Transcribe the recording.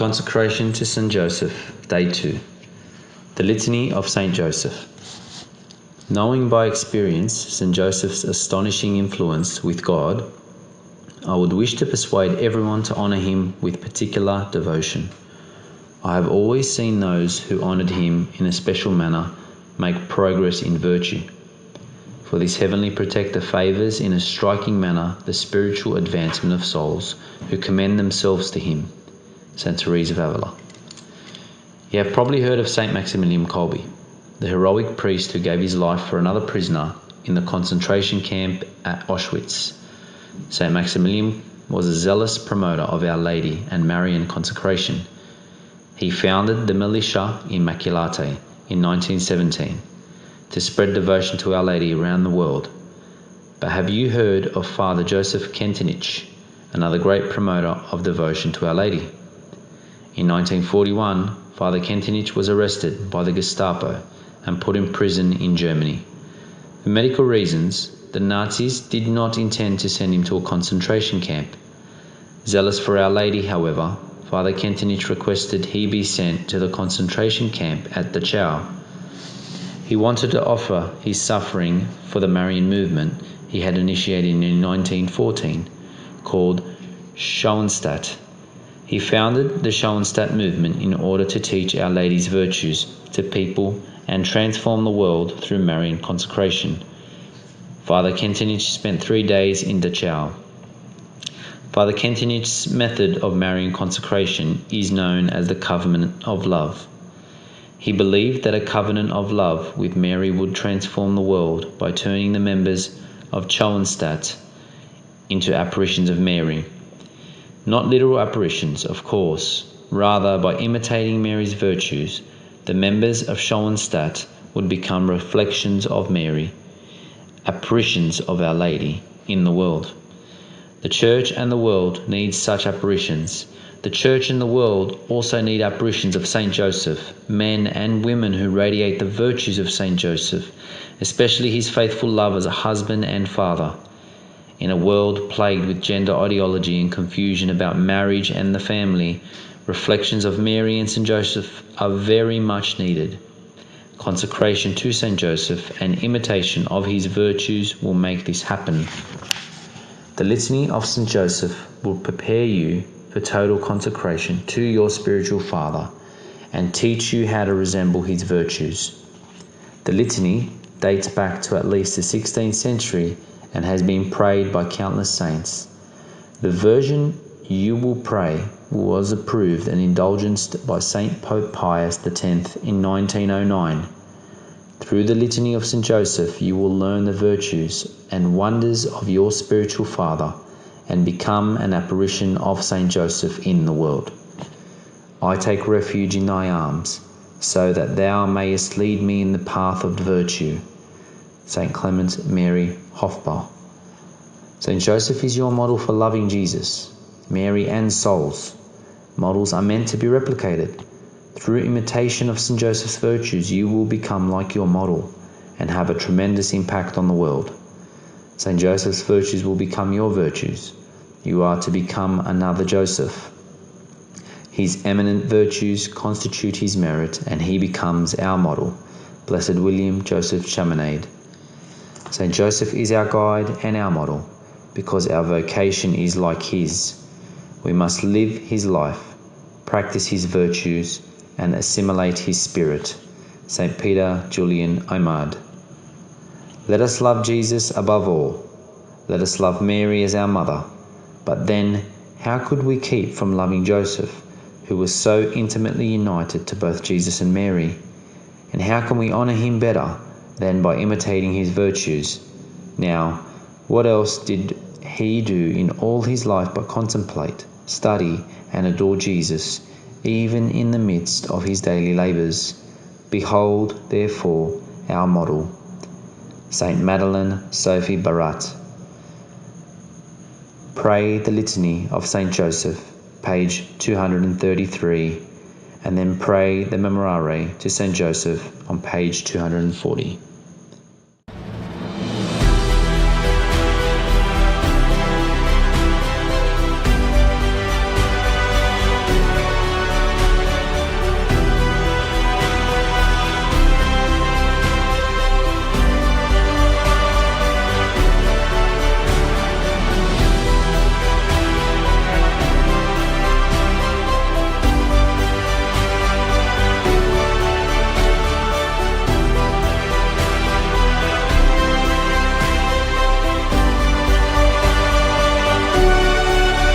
Consecration to St. Joseph, Day 2. The Litany of St. Joseph. Knowing by experience St. Joseph's astonishing influence with God, I would wish to persuade everyone to honour him with particular devotion. I have always seen those who honoured him in a special manner make progress in virtue. For this heavenly protector favours in a striking manner the spiritual advancement of souls who commend themselves to him. St. Therese of Avila. You have probably heard of St. Maximilian Kolbe, the heroic priest who gave his life for another prisoner in the concentration camp at Auschwitz. St. Maximilian was a zealous promoter of Our Lady and Marian consecration. He founded the militia Immaculate in 1917 to spread devotion to Our Lady around the world. But have you heard of Father Joseph Kentenich, another great promoter of devotion to Our Lady? In 1941, Father Kentenich was arrested by the Gestapo and put in prison in Germany. For medical reasons, the Nazis did not intend to send him to a concentration camp. Zealous for Our Lady, however, Father Kentenich requested he be sent to the concentration camp at Dachau. He wanted to offer his suffering for the Marian movement he had initiated in 1914, called Schoenstatt. He founded the Schoenstatt movement in order to teach Our Lady's virtues to people and transform the world through Marian consecration. Father Kentenich spent 3 days in Dachau. Father Kentenich's method of Marian consecration is known as the covenant of love. He believed that a covenant of love with Mary would transform the world by turning the members of Schoenstatt into apparitions of Mary. Not literal apparitions, of course. Rather, by imitating Mary's virtues, the members of Schoenstatt would become reflections of Mary, apparitions of Our Lady in the world. The Church and the world need such apparitions. The Church and the world also need apparitions of St. Joseph, men and women who radiate the virtues of St. Joseph, especially his faithful love as a husband and father. In a world plagued with gender ideology and confusion about marriage and the family, reflections of Mary and St. Joseph are very much needed. Consecration to St. Joseph and imitation of his virtues will make this happen. The Litany of St. Joseph will prepare you for total consecration to your spiritual father and teach you how to resemble his virtues. The Litany dates back to at least the 16th century and has been prayed by countless saints. The version you will pray was approved and indulgenced by Saint Pope Pius X in 1909. Through the Litany of St. Joseph you will learn the virtues and wonders of your spiritual father and become an apparition of St. Joseph in the world. I take refuge in thy arms, so that thou mayest lead me in the path of virtue. St. Clement Mary Hofbauer. St. Joseph is your model for loving Jesus, Mary and souls. Models are meant to be replicated. Through imitation of St. Joseph's virtues, you will become like your model and have a tremendous impact on the world. St. Joseph's virtues will become your virtues. You are to become another Joseph. His eminent virtues constitute his merit, and he becomes our model. Blessed William Joseph Chaminade. St. Joseph is our guide and our model, because our vocation is like his. We must live his life, practice his virtues, and assimilate his spirit. St. Peter Julian Aymard. Let us love Jesus above all. Let us love Mary as our mother. But then, how could we keep from loving Joseph, who was so intimately united to both Jesus and Mary? And how can we honour him better than by imitating his virtues? Now, what else did he do in all his life but contemplate, study, and adore Jesus, even in the midst of his daily labours? Behold, therefore, our model. Saint Madeleine Sophie Barat. Pray the Litany of St. Joseph, page 233, and then pray the Memorare to St. Joseph on page 240.